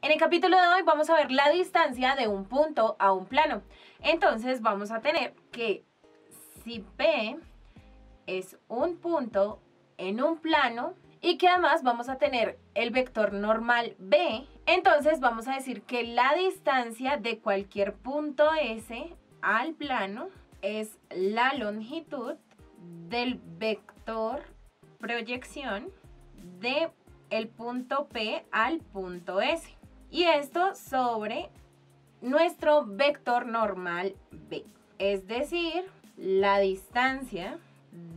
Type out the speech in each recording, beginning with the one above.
En el capítulo de hoy vamos a ver la distancia de un punto a un plano. Entonces vamos a tener que si P es un punto en un plano y que además vamos a tener el vector normal B, entonces vamos a decir que la distancia de cualquier punto S al plano es la longitud del vector proyección de el punto P al punto S. Y esto sobre nuestro vector normal B. Es decir, la distancia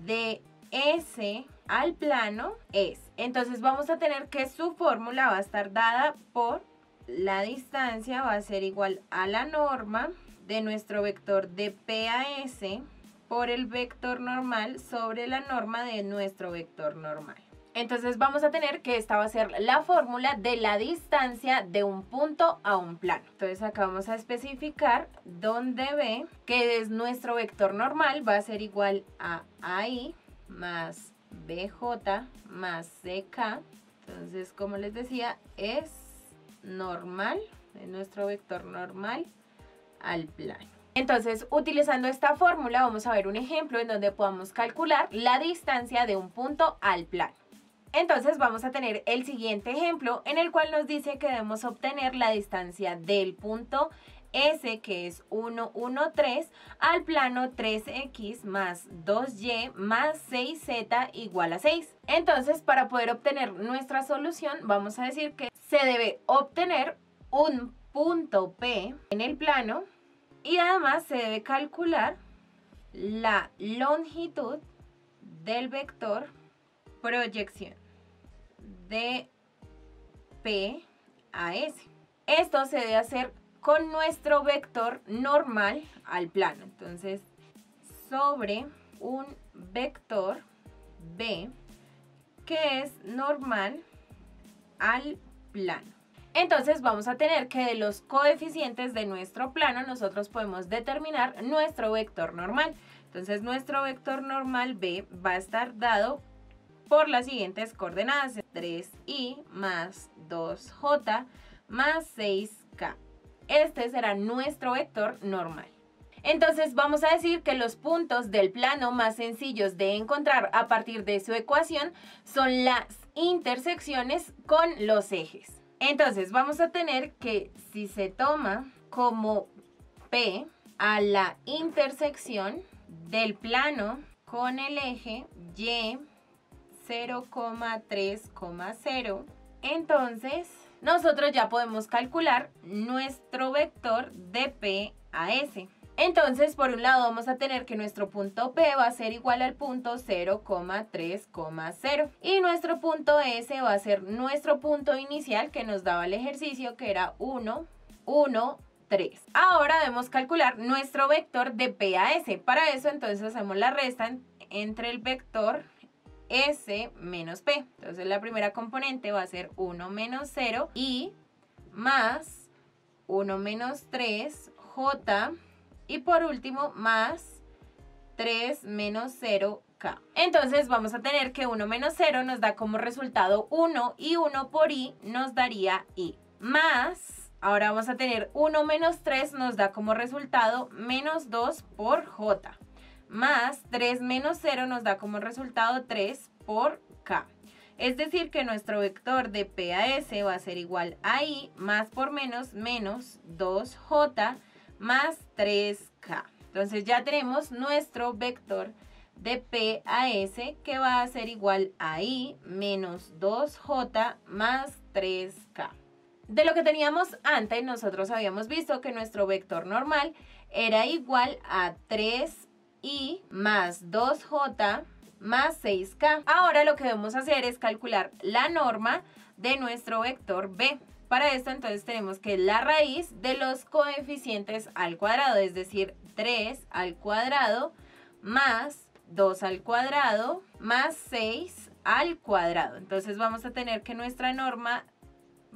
de S al plano es. Entonces vamos a tener que su fórmula va a estar dada por la distancia va a ser igual a la norma de nuestro vector de P a S por el vector normal sobre la norma de nuestro vector normal. Entonces vamos a tener que esta va a ser la fórmula de la distancia de un punto a un plano. Entonces acá vamos a especificar donde B, que es nuestro vector normal, va a ser igual a AI más BJ más CK. Entonces, como les decía, es normal, es nuestro vector normal al plano. Entonces, utilizando esta fórmula, vamos a ver un ejemplo en donde podamos calcular la distancia de un punto al plano. Entonces vamos a tener el siguiente ejemplo en el cual nos dice que debemos obtener la distancia del punto S, que es 1, 1, 3, al plano 3x más 2y más 6z igual a 6. Entonces, para poder obtener nuestra solución, vamos a decir que se debe obtener un punto P en el plano y además se debe calcular la longitud del vector proyección de P a S. Esto se debe hacer con nuestro vector normal al plano. Entonces, sobre un vector B que es normal al plano. Entonces vamos a tener que de los coeficientes de nuestro plano nosotros podemos determinar nuestro vector normal. Entonces nuestro vector normal B va a estar dado por las siguientes coordenadas: 3i más 2j más 6k. Este será nuestro vector normal. Entonces vamos a decir que los puntos del plano más sencillos de encontrar a partir de su ecuación son las intersecciones con los ejes. Entonces vamos a tener que si se toma como P a la intersección del plano con el eje Y 0,3,0, entonces nosotros ya podemos calcular nuestro vector de P a S. Entonces, por un lado vamos a tener que nuestro punto P va a ser igual al punto 0,3,0 y nuestro punto S va a ser nuestro punto inicial que nos daba el ejercicio, que era 1, 1, 3. Ahora debemos calcular nuestro vector de P a S. Para eso entonces hacemos la resta entre el vector S menos P. Entonces la primera componente va a ser 1 menos 0 y más 1 menos 3 J y por último más 3 menos 0 K. Entonces vamos a tener que 1 menos 0 nos da como resultado 1 y 1 por I nos daría I. Más, ahora vamos a tener 1 menos 3 nos da como resultado menos 2 por J. Más 3 menos 0 nos da como resultado 3 por K. Es decir que nuestro vector de P a S va a ser igual a I más por menos 2J más 3K. Entonces ya tenemos nuestro vector de P a S que va a ser igual a I menos 2J más 3K. De lo que teníamos antes, nosotros habíamos visto que nuestro vector normal era igual a 3I más 2J más 6K. Ahora lo que debemos hacer es calcular la norma de nuestro vector B. Para esto entonces tenemos que la raíz de los coeficientes al cuadrado, es decir, 3 al cuadrado más 2 al cuadrado más 6 al cuadrado. Entonces vamos a tener que nuestra norma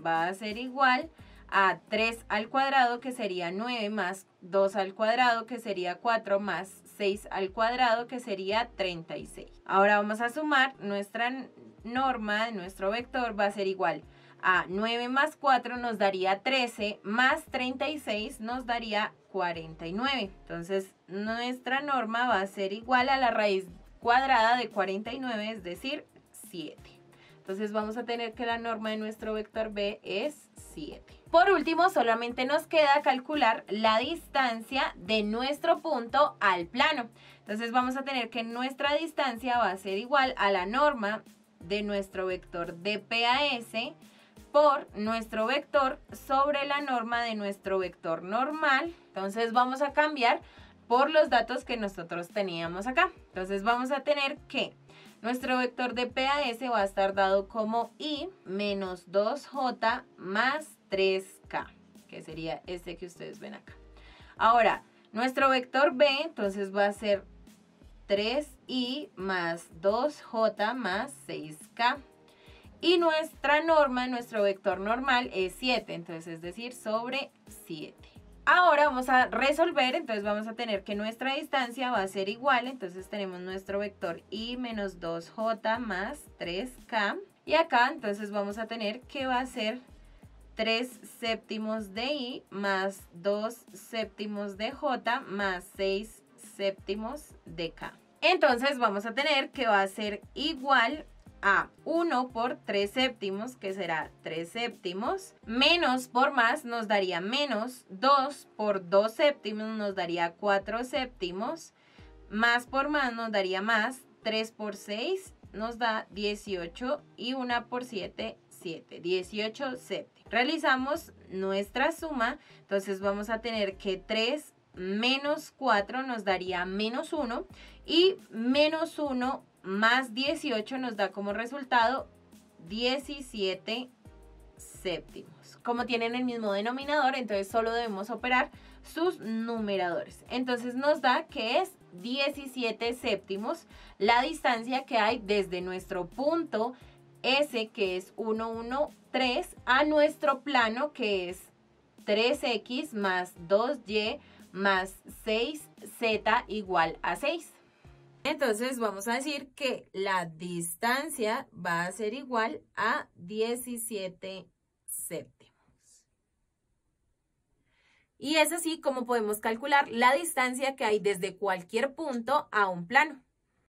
va a ser igual a 3 al cuadrado, que sería 9, más 2 al cuadrado, que sería 4, más 6 al cuadrado, que sería 36. Ahora vamos a sumar nuestra norma de nuestro vector, va a ser igual a 9 más 4 nos daría 13, más 36 nos daría 49. Entonces, nuestra norma va a ser igual a la raíz cuadrada de 49, es decir, 7. Entonces, vamos a tener que la norma de nuestro vector B es 7. Por último, solamente nos queda calcular la distancia de nuestro punto al plano. Entonces, vamos a tener que nuestra distancia va a ser igual a la norma de nuestro vector de P a S por nuestro vector sobre la norma de nuestro vector normal. Entonces vamos a cambiar por los datos que nosotros teníamos acá. Entonces vamos a tener que nuestro vector de P a S va a estar dado como I menos 2J más 3K, que sería este que ustedes ven acá. Ahora, nuestro vector B entonces va a ser 3I más 2J más 6K. Y nuestra norma, nuestro vector normal es 7, entonces es decir, sobre 7. Ahora vamos a resolver, entonces vamos a tener que nuestra distancia va a ser igual, entonces tenemos nuestro vector I menos 2J más 3K. Y acá entonces vamos a tener que va a ser 3 séptimos de I más 2 séptimos de J más 6 séptimos de K. Entonces vamos a tener que va a ser igual a 1 por 3 séptimos, que será 3 séptimos, menos por más nos daría menos, 2 por 2 séptimos nos daría 4 séptimos, más por más nos daría más, 3 por 6 nos da 18 y 1 por 7, 7, 18 séptimos. Realizamos nuestra suma, entonces vamos a tener que 3 menos 4 nos daría menos 1 y menos 1 más 18 nos da como resultado 17 séptimos. Como tienen el mismo denominador, entonces solo debemos operar sus numeradores. Entonces nos da que es 17 séptimos la distancia que hay desde nuestro punto S, que es 1, 1, 3, a nuestro plano, que es 3x más 2y más 6z igual a 6. Entonces vamos a decir que la distancia va a ser igual a 17 séptimos. Y es así como podemos calcular la distancia que hay desde cualquier punto a un plano.